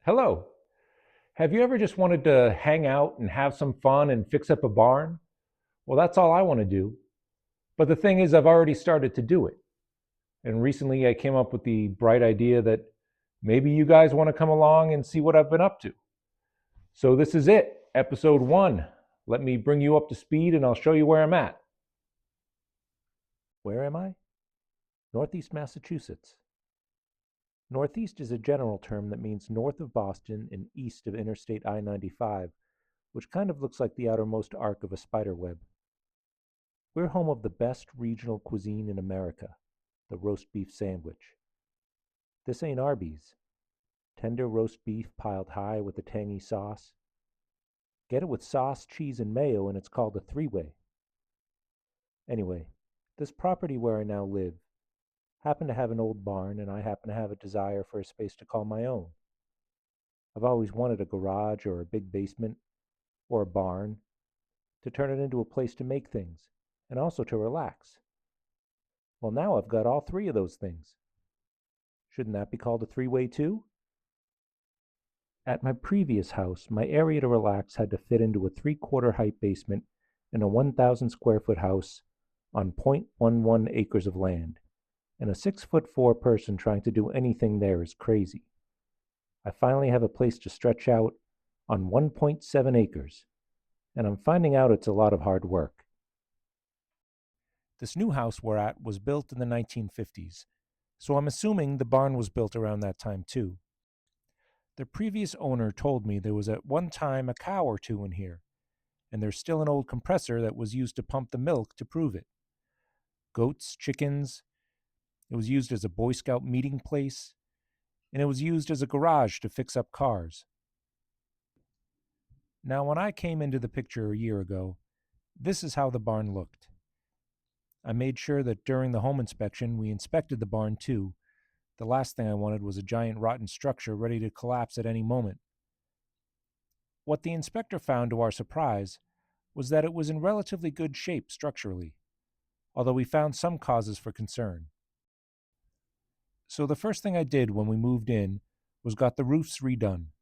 Hello. Have you ever just wanted to hang out and have some fun and fix up a barn? Well, that's all I want to do. But the thing is, I've already started to do it. And recently I came up with the bright idea that maybe you guys want to come along and see what I've been up to. So this is it, episode one. Let me bring you up to speed and I'll show you where I'm at. Where am I? Northeast Massachusetts. Northeast is a general term that means north of Boston and east of Interstate I-95, which kind of looks like the outermost arc of a spider web. We're home of the best regional cuisine in America, the roast beef sandwich. This ain't Arby's. Tender roast beef piled high with a tangy sauce. Get it with sauce, cheese, and mayo, and it's called a three-way. Anyway, this property where I now live happened to have an old barn, and I happen to have a desire for a space to call my own. I've always wanted a garage or a big basement or a barn to turn it into a place to make things and also to relax. Well, now I've got all three of those things. Shouldn't that be called a three-way too? At my previous house, my area to relax had to fit into a 3/4 height basement in a 1,000 square foot house on 0.11 acres of land, and a 6'4" person trying to do anything there is crazy. I finally have a place to stretch out on 1.7 acres, and I'm finding out it's a lot of hard work. This new house we're at was built in the 1950s, so I'm assuming the barn was built around that time too. The previous owner told me there was at one time a cow or two in here, and there's still an old compressor that was used to pump the milk to prove it. Goats, chickens. It was used as a Boy Scout meeting place, and it was used as a garage to fix up cars. Now, when I came into the picture a year ago, this is how the barn looked. I made sure that during the home inspection we inspected the barn too. The last thing I wanted was a giant rotten structure ready to collapse at any moment. What the inspector found, to our surprise, was that it was in relatively good shape structurally, although we found some causes for concern. So the first thing I did when we moved in was got the roofs redone,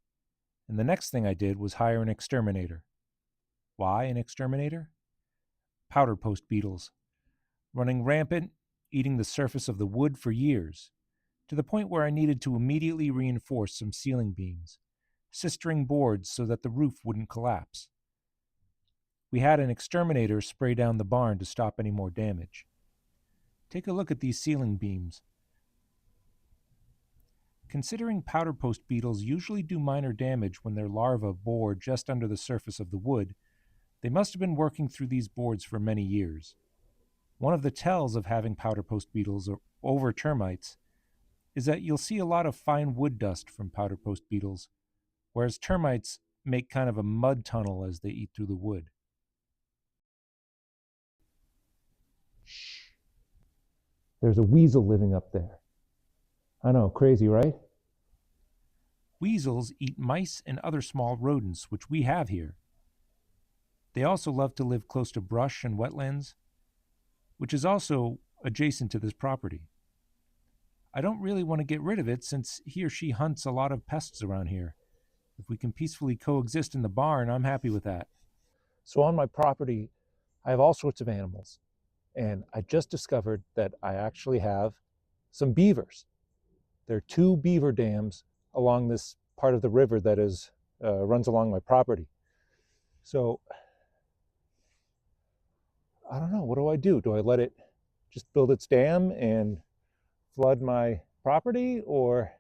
and the next thing I did was hire an exterminator. Why an exterminator? Powder post beetles, running rampant, eating the surface of the wood for years, to the point where I needed to immediately reinforce some ceiling beams, sistering boards so that the roof wouldn't collapse. We had an exterminator spray down the barn to stop any more damage. Take a look at these ceiling beams. Considering powder post beetles usually do minor damage when their larvae bore just under the surface of the wood, they must have been working through these boards for many years. One of the tells of having powder post beetles over termites is that you'll see a lot of fine wood dust from powder post beetles, whereas termites make kind of a mud tunnel as they eat through the wood. Shh. There's a weasel living up there. I know, crazy, right? Weasels eat mice and other small rodents, which we have here. They also love to live close to brush and wetlands, which is also adjacent to this property. I don't really want to get rid of it since he or she hunts a lot of pests around here. If we can peacefully coexist in the barn, I'm happy with that. So on my property, I have all sorts of animals, and I just discovered that I actually have some beavers. There are 2 beaver dams along this part of the river that runs along my property. So I don't know, what do I do? Do I let it just build its dam and flood my property, or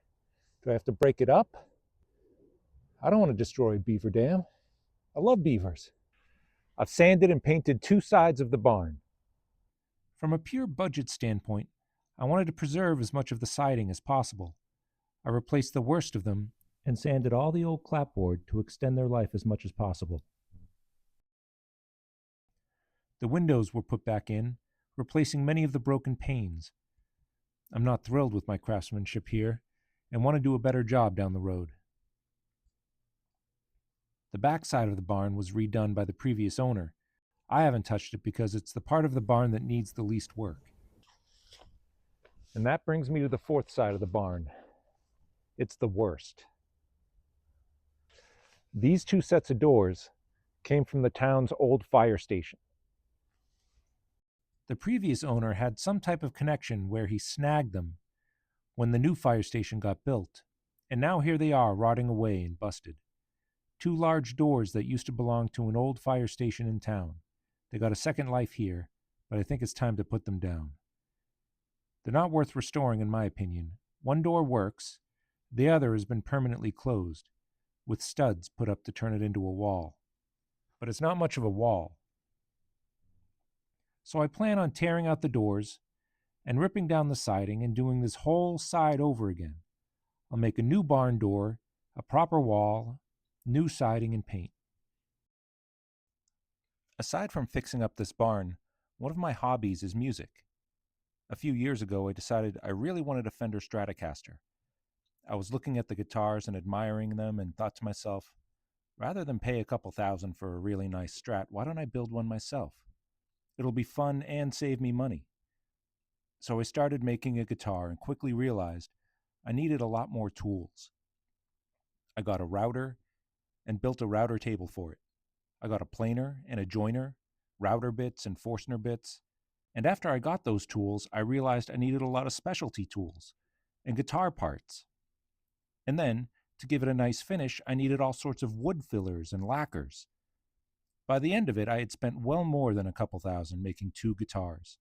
do I have to break it up? I don't want to destroy a beaver dam. I love beavers. I've sanded and painted 2 sides of the barn. From a pure budget standpoint, I wanted to preserve as much of the siding as possible. I replaced the worst of them and sanded all the old clapboard to extend their life as much as possible. The windows were put back in, replacing many of the broken panes. I'm not thrilled with my craftsmanship here and want to do a better job down the road. The back side of the barn was redone by the previous owner. I haven't touched it because it's the part of the barn that needs the least work. And that brings me to the 4th side of the barn. It's the worst. These two sets of doors came from the town's old fire station. The previous owner had some type of connection where he snagged them when the new fire station got built, and now here they are rotting away and busted. Two large doors that used to belong to an old fire station in town. They got a second life here, but I think it's time to put them down. They're not worth restoring, in my opinion. One door works, the other has been permanently closed, with studs put up to turn it into a wall. But it's not much of a wall. So I plan on tearing out the doors and ripping down the siding and doing this whole side over again. I'll make a new barn door, a proper wall, new siding, and paint. Aside from fixing up this barn, one of my hobbies is music. A few years ago, I decided I really wanted a Fender Stratocaster. I was looking at the guitars and admiring them and thought to myself, rather than pay a couple thousand for a really nice Strat, why don't I build one myself? It'll be fun and save me money. So I started making a guitar and quickly realized I needed a lot more tools. I got a router and built a router table for it. I got a planer and a joiner, router bits and Forstner bits. And after I got those tools, I realized I needed a lot of specialty tools and guitar parts. And then, to give it a nice finish, I needed all sorts of wood fillers and lacquers. By the end of it, I had spent well more than a couple thousand making two guitars.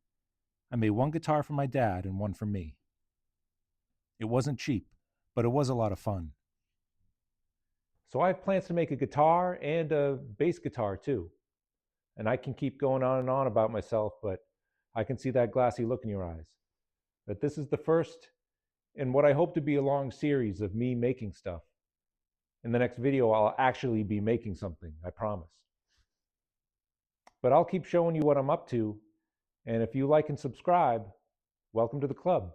I made one guitar for my dad and one for me. It wasn't cheap, but it was a lot of fun. So I have plans to make a guitar and a bass guitar too. And I can keep going on and on about myself, but I can see that glassy look in your eyes. But this is the first in what I hope to be a long series of me making stuff. In the next video, I'll actually be making something, I promise. But I'll keep showing you what I'm up to, and if you like and subscribe, welcome to the club.